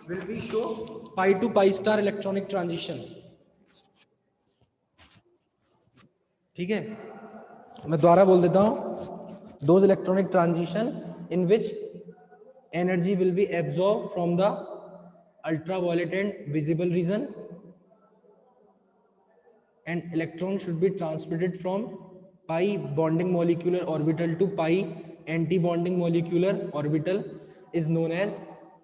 will we show pi to pi star electronic transition. ठीक है, मैं दोबारा बोल देता हूं, those electronic transition in which energy will be absorbed from the ultraviolet and visible region and electron should be transmitted from pi bonding molecular orbital to pi anti-bonding molecular orbital is known as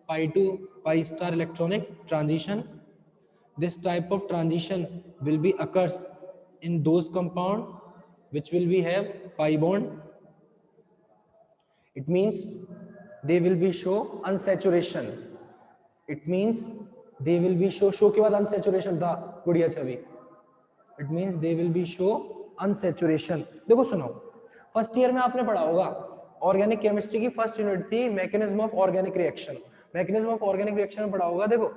pi to pi star electronic transition. This type of transition will be occurs in those compound which will be have pi bond. It means they will be show unsaturation. It means they will be show के बाद unsaturation था गुड़िया छवि. It means they will be show unsaturation. देखो सुनो, first year में आपने पढ़ा होगा, ऑर्गेनिक केमिस्ट्री की फर्स्ट यूनिट थी mechanism of organic reaction. Mechanism of organic reaction में पढ़ा होगा. देखो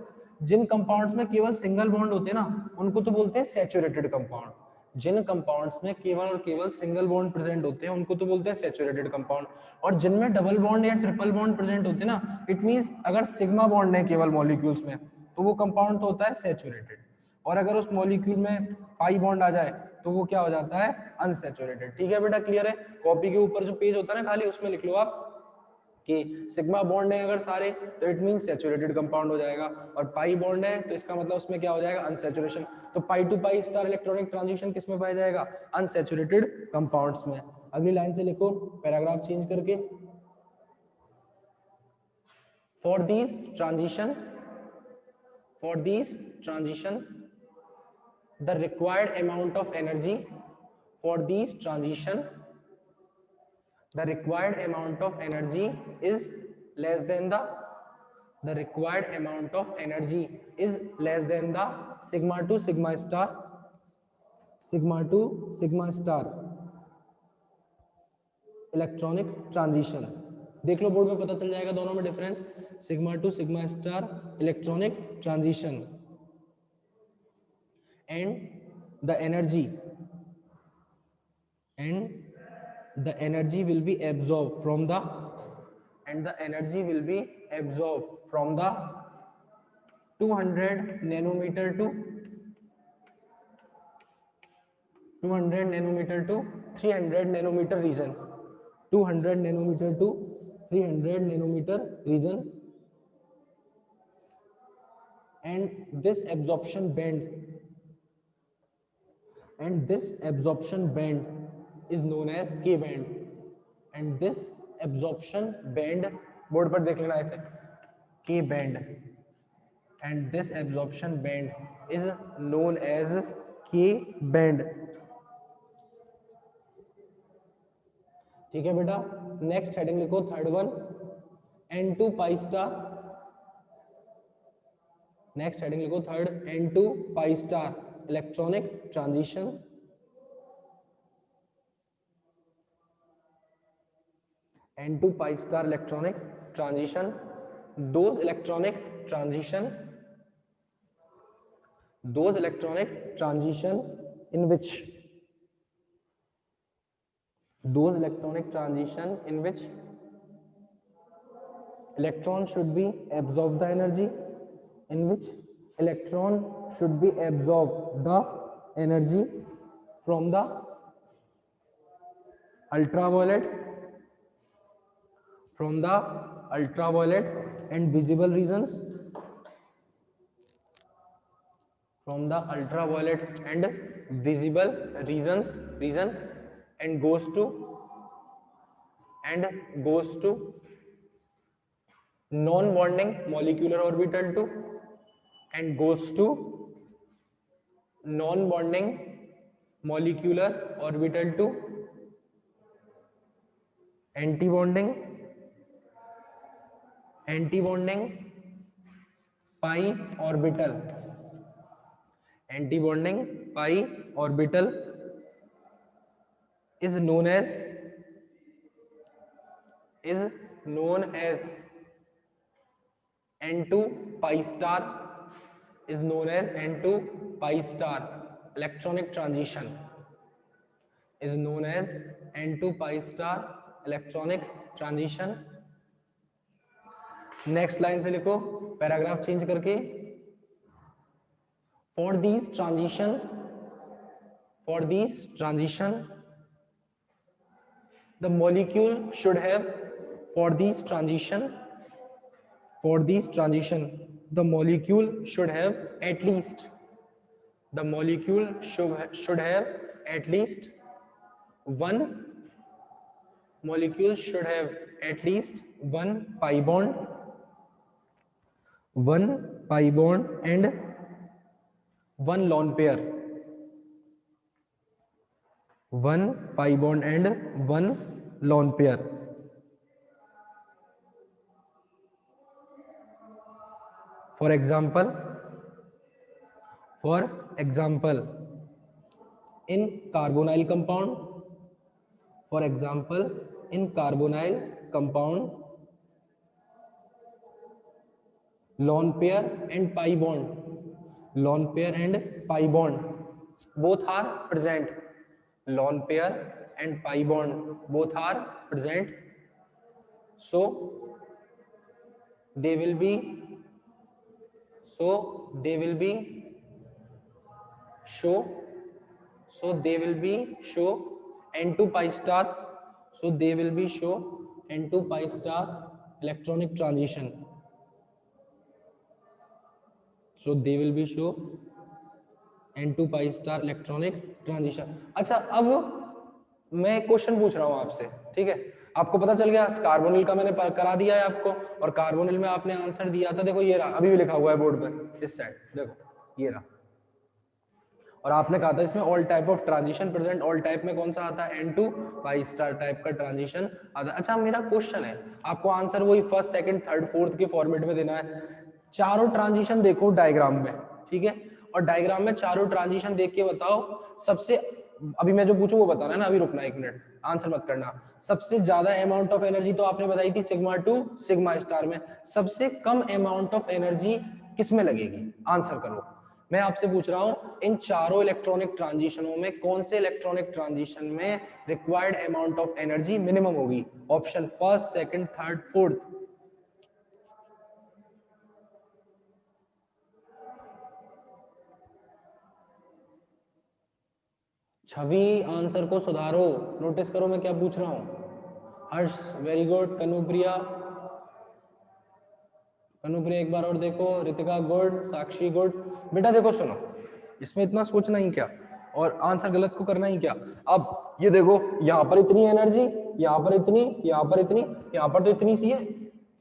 जिन कंपाउंड्स में केवल सिंगल बॉन्ड होते हैं ना, उनको तो बोलते हैं सैचुरेटेड कंपाउंड. जिन कंपाउंड्स में केवल और केवल सिंगल बॉन्ड प्रेजेंट होते हैं उनको तो बोलते हैं सैचुरेटेड कंपाउंड. और जिनमें डबल बॉन्ड या ट्रिपल बॉन्ड प्रेजेंट होते हैं ना, इट मींस अगर सिग्मा बॉन्ड है केवल मॉलिक्यूल्स में, तो वो कंपाउंड तो होता है सैचुरेटेड. और अगर उस मॉलिक्यूल में पाई बॉन्ड आ जाए तो वो क्या हो जाता है, अनसैचुरेटेड. ठीक है बेटा, क्लियर है. कॉपी के ऊपर जो पेज होता है ना खाली, उसमें लिख लो आप कि सिग्मा बॉन्ड है अगर सारे, तो इट मीन सैचुरेटेड कंपाउंड हो जाएगा. और पाई बॉन्ड है तो इसका मतलब उसमें क्या हो जाएगा, अनसैचुरेशन. तो pi to pi star electronic transition किस में पाया जाएगा, अनसैचुरेटेड कंपाउंड्स में. अगली लाइन से लिखो पैराग्राफ चेंज करके. For these transition the required amount of energy for these transition, the required amount of energy is less than the required amount of energy is less than the sigma to sigma star electronic transition. देख लो board में पता चल जाएगा दोनों में difference. Sigma to sigma star electronic transition and the energy will be absorbed from the 200 nanometer to 300 nanometer region. 200 nanometer to 300 nanometer region. And this absorption band is known as K band. And this absorption band, board पर देख लेना ऐसे, K band. And this absorption band is known as K band. ठीक है बेटा. Next heading लिखो, third one, N2 pi star. Next heading लिखो third, N2 pi star electronic transition. N2 pi star electronic transition. Those electronic transition in which electron should be absorb the energy, from the ultraviolet and visible regions, and goes to non-bonding molecular orbital to, and goes to non-bonding molecular orbital to anti-bonding pi orbital. Anti-bonding pi orbital is known as N2 pi star is known as n2 pi star. Electronic transition is known as n2 pi star electronic transition. Next line से लिखो paragraph change करके. For these transition the molecule should have for these transition the molecule should have at least one pi bond and one lone pair. For example, in carbonyl compound, lone pair and pi bond both are present. Lone pair and pi bond both are present, so they will be show n2 pi star electronic transition. n2 pi star electronic transition. अच्छा, अब मैं question पूछ रहा हूं आपसे, ठीक है? आपको पता चल गया, कार्बोनिल का मैंने करा दिया है आपको, और कार्बोनिल में आपने आंसर दिया था. देखो ये रहा, अभी भी लिखा हुआ है बोर्ड पे इस साइड, देखो ये रहा. और आपने कहा था इसमें all type of transition present. All type में कौन सा आता है? n2 पाई स्टार टाइप का ट्रांजिशन आता है. अच्छा, मेरा क्वेश्चन है, आपको आंसर वही फर्स्ट सेकंड थर्ड फोर्थ के फॉर्मेट में देना है. चारों ट्रांजिशन देखो डायग्राम में, ठीक है? और डायग्राम में चारों ट्रांजिशन देख के बताओ सबसे, अभी मैं जो पूछूं वो बताना है ना, अभी रुकना 1 मिनट, आंसर मत करना. सबसे ज्यादा अमाउंट ऑफ एनर्जी तो आपने बताई थी सिग्मा टू सिग्मा स्टार में, सबसे कम अमाउंट ऑफ एनर्जी किस में लगेगी? आंसर करो. मैं आपसे पूछ रहा हूं इन चारों इलेक्ट्रॉनिक ट्रांजिशनों में कौन से इलेक्ट्रॉनिक ट्रांजिशन में required amount of energy minimum होगी? Option first, second, third, fourth. Chhavi, answer को सुधारो, नोटिस करो मैं क्या पूछ रहा हूं. हर्ष वेरी गुड. कनुप्रिया एक बार और देखो. रितिका गुड. साक्षी गुड. बेटा देखो सुनो, इसमें इतना सोचना ही क्या और आंसर गलत को करना ही क्या. अब ये देखो, यहाँ पर इतनी एनर्जी, यहाँ पर इतनी, यहाँ पर इतनी, यहाँ पर तो इतनी सी है.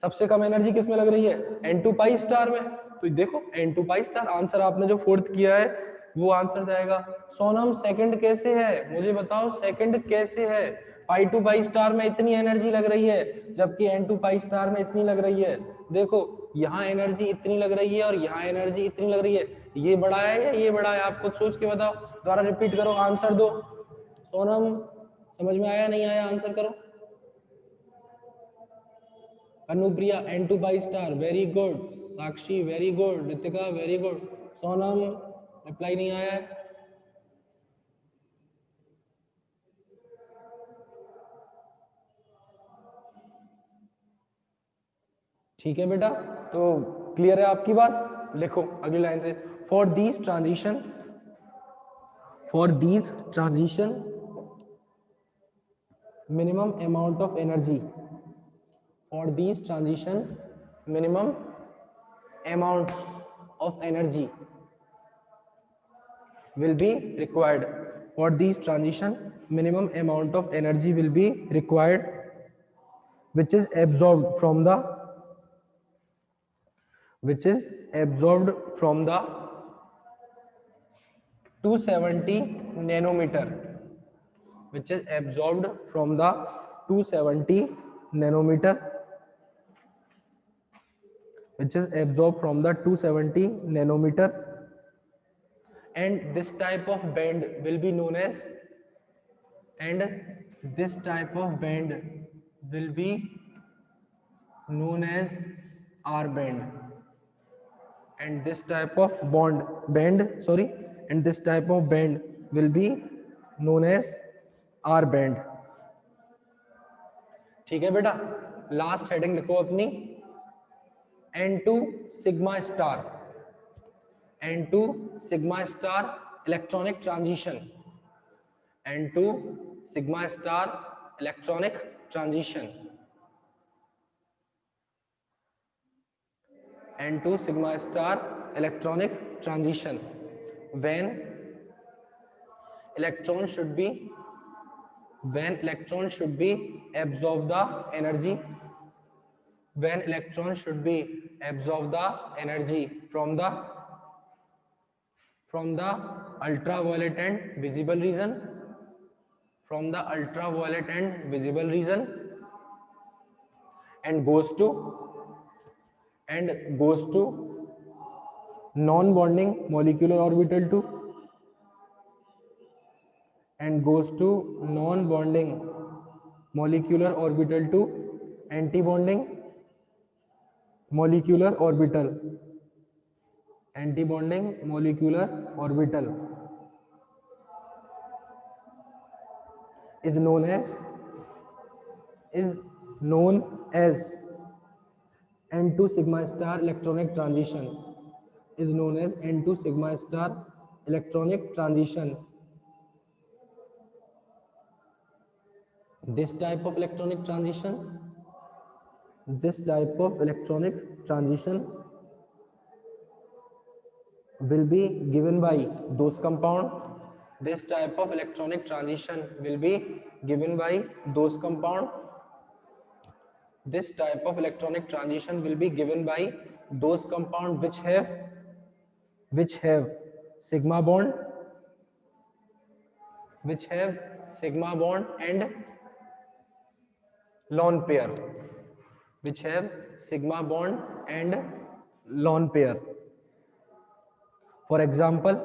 सबसे कम एनर्जी किस में लग रही है? n2 पाई स्टार में. तो देखो n2 पाई स्टार, आंसर आपने जो फोर्थ किया है वो आंसर जाएगा. सोनम सेकंड कैसे है, मुझे बताओ सेकंड कैसे है? पाई टू पाई स्टार में इतनी एनर्जी लग रही है जबकि n2 पाई स्टार में इतनी लग रही है. देखो यहाँ एनर्जी इतनी लग रही है और यहाँ एनर्जी इतनी लग रही है. ये बड़ा है या ये बड़ा है? आप खुद सोच के बताओ. दोबारा रिपीट करो, आंसर दो. सोनम समझ में आया नहीं आया? आंसर करो. Anupriya n2 pi star very good. Sakshi very good. Ritika very good. Sonam reply नहीं आया है. ठीक है बेटा, तो क्लियर है आपकी बात? लिखो अगली लाइन से. For these transition minimum amount of energy will be required. For these transition minimum amount of energy will be required which is absorbed from the 270 nanometer, which is absorbed from the 270 nanometer, and this type of band will be known as R band. and this type of and this type of band will be known as R band. ठीक है बेटा, last heading लिखो अपनी N2 sigma star, N2 sigma star electronic transition, N2 sigma star electronic transition, N2 sigma star electronic transition, when electron should be absorb the energy, when electron should be absorb the energy from the ultraviolet and visible region, from the ultraviolet and visible region, and goes to non-bonding molecular orbital to, and goes to non-bonding molecular orbital to anti-bonding molecular orbital, anti-bonding molecular orbital is known as N2 sigma star electronic transition, is known as N2 sigma star electronic transition. This type of electronic transition will be given by those compound. This type of electronic transition will be given by those compound. This type of electronic transition will be given by those compound which have sigma bond, and lone pair, which have sigma bond and lone pair. For example,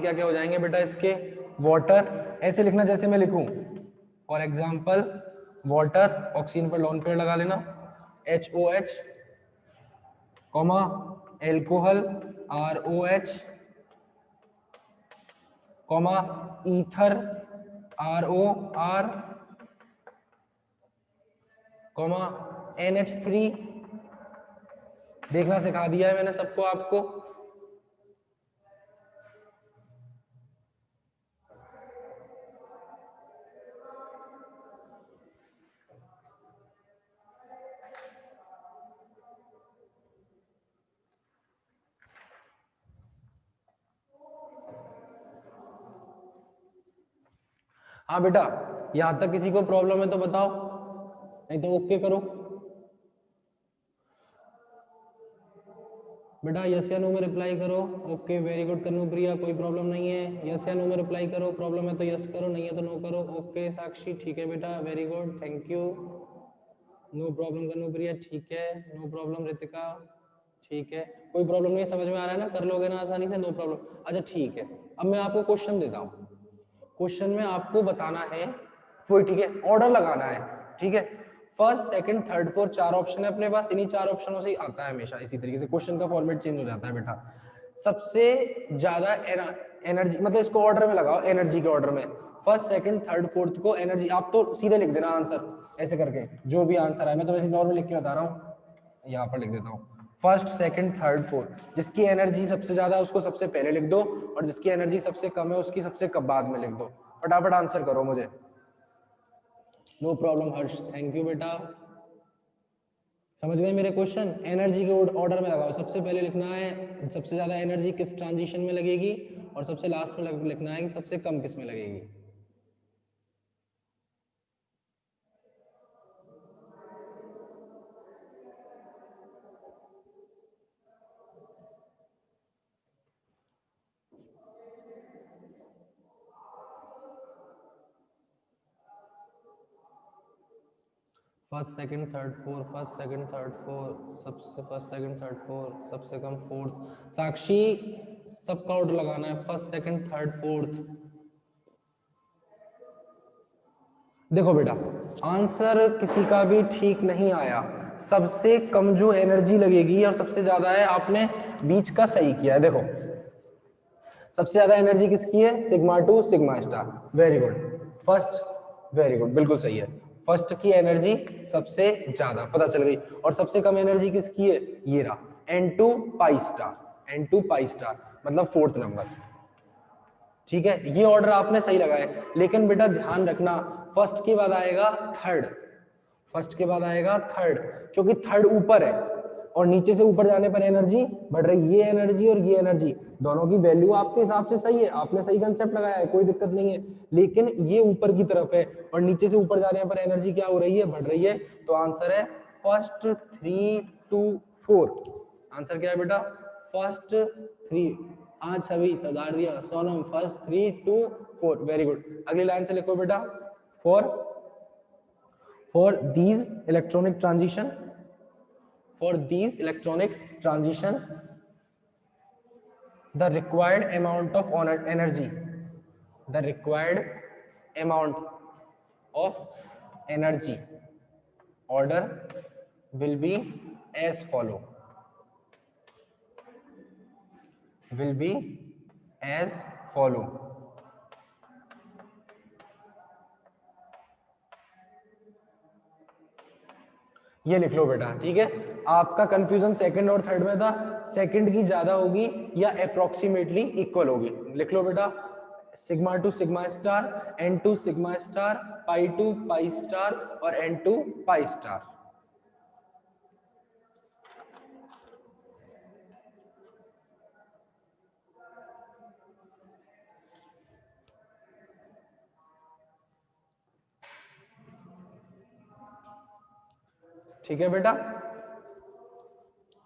क्या क्या हो जाएंगे बेटा इसके? Water, ऐसे लिखना जैसे मैं लिखूं. फॉर एग्जाम्पल वाटर, ऑक्सीजन पर लोन पेयर लगा लेना, HOH, comma alcohol ROH, comma ether ROR, comma NH3. देखना सिखा दिया है मैंने सबको आपको. हाँ बेटा, यहां तक किसी को प्रॉब्लम है तो बताओ, नहीं तो ओके करो बेटा. यस या नो में रिप्लाई करो. ओके, वेरी गुड कन्नू प्रिया, कोई प्रॉब्लम नहीं है. यस या नो में रिप्लाई करो, प्रॉब्लम है तो यस करो, नहीं है तो नो करो. ओके साक्षी, ठीक है बेटा, very good, thank you. No problem Kanupriya, ठीक है. नो प्रॉब्लम रितिका, ठीक है. कोई प्रॉब्लम नहीं, समझ में आ रहा है ना, कर लोगे ना आसानी से, नो प्रॉब्लम. अच्छा ठीक है, अब मैं आपको क्वेश्चन देता हूँ. क्वेश्चन में आपको बताना है वो, ठीक है, ऑर्डर लगाना है. ठीक है, first second third fourth 4 option है अपने पास. इन्हीं 4 ऑप्शनों से ही आता है हमेशा. इसी तरीके से क्वेश्चन का फॉर्मेट चेंज हो जाता है बेटा. सबसे ज्यादा एनर्जी, मतलब इसको ऑर्डर में लगाओ, एनर्जी के ऑर्डर में. फर्स्ट सेकंड थर्ड फोर्थ को एनर्जी, आप तो सीधे लिख देना आंसर ऐसे करके, जो भी आंसर है. मैं तो वैसे नॉर्मल लिख के बता रहा हूँ, यहाँ पर लिख देता हूँ. फर्स्ट सेकंड थर्ड फोर्थ, जिसकी एनर्जी सबसे ज्यादा है उसको सबसे पहले लिख दो, और जिसकी एनर्जी सबसे कम है उसकी सबसे बाद में लिख दो. फटाफट आंसर करो मुझे. No problem Harsh, thank you बेटा. समझ गए मेरे क्वेश्चन? एनर्जी के ऑर्डर में लगाओ. सबसे पहले लिखना है सबसे ज्यादा एनर्जी किस ट्रांजिशन में लगेगी, और सबसे लास्ट में लिखना है कि सबसे कम किस में लगेगी. First second third fourth, first second third fourth, सबसे फर्स्ट सेकंड थर्ड फोर्थ, सबसे कम फोर्थ. साक्षी, सबका ऑर्डर लगाना है, फर्स्ट सेकंड थर्ड फोर्थ. देखो बेटा, आंसर किसी का भी ठीक नहीं आया। सबसे कम जो एनर्जी लगेगी और सबसे ज्यादा है, आपने बीच का सही किया है। देखो सबसे ज्यादा एनर्जी किसकी है, sigma to sigma star, very good first, very good बिल्कुल सही है। फर्स्ट की एनर्जी सबसे ज्यादा पता चल गई, और सबसे कम एनर्जी किसकी है, ये रहा N2 pi star, N2 pi star मतलब फोर्थ नंबर। ठीक है, ये ऑर्डर आपने सही लगाया, लेकिन बेटा ध्यान रखना फर्स्ट के बाद आएगा थर्ड, फर्स्ट के बाद आएगा थर्ड, क्योंकि थर्ड ऊपर है और नीचे से ऊपर जाने पर एनर्जी बढ़ रही। ये एनर्जी और ये एनर्जी दोनों की वैल्यू आपके हिसाब से सही है, आपने सही कंसेप्ट लगाया है, कोई दिक्कत नहीं है। लेकिन ये ऊपर की तरफ है और नीचे से ऊपर जाने पर एनर्जी क्या हो रही है, बढ़ रही है। तो आंसर है फर्स्ट 3 to 4। आंसर क्या है बेटा, फर्स्ट 3। आज सभी सुधार दिया Sonam, first 3 to 4, very good. अगली लाइन से लिखो बेटा, for these electronic transition, for these electronic transition the required amount of energy, the required amount of energy order will be as follow, will be as follow। ये लिख लो बेटा, ठीक है। आपका कंफ्यूजन सेकंड और थर्ड में था, सेकंड की ज्यादा होगी या अप्रोक्सीमेटली इक्वल होगी। लिख लो बेटा, sigma to sigma star, N2 sigma star, pi to pi star और N2 पाई स्टार। ठीक है बेटा,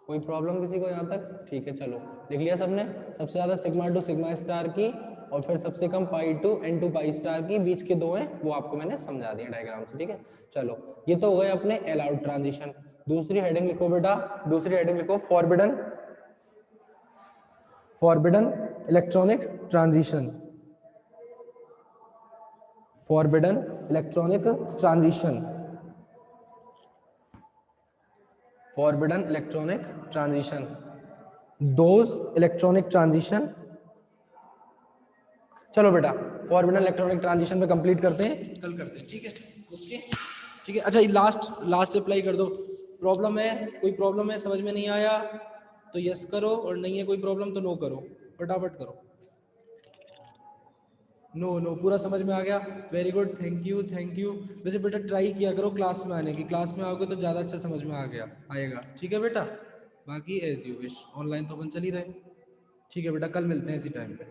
कोई प्रॉब्लम किसी को यहाँ तक, ठीक है चलो लिख लिया सबने। सबसे ज्यादा सिग्मा टू सिग्मा स्टार की और फिर सबसे कम पाई टू N2 पाई स्टार की, बीच के दो हैं वो आपको मैंने समझा दिया डायग्राम से। ठीक है चलो, ये तो हो गए अपने अलाउड ट्रांजिशन। दूसरी हेडिंग लिखो बेटा, दूसरी हेडिंग लिखो forbidden, forbidden electronic transition, forbidden electronic transition, forbidden electronic transition, those electronic transition। चलो बेटा forbidden electronic transition पे कंप्लीट करते हैं, कल करते हैं। ठीक है ओके, ठीक है। अच्छा लास्ट अप्लाई कर दो। प्रॉब्लम है, कोई प्रॉब्लम है, समझ में नहीं आया तो यस करो, और नहीं है कोई प्रॉब्लम तो नो करो, फटाफट करो। नो नो, पूरा समझ में आ गया, very good, thank you thank you. वैसे बेटा ट्राई किया करो क्लास में आने की, क्लास में आओगे तो ज़्यादा अच्छा समझ में आएगा। ठीक है बेटा, बाकी एज यू विश, ऑनलाइन तो अपन चल ही रहे। ठीक है बेटा, कल मिलते हैं इसी टाइम पे।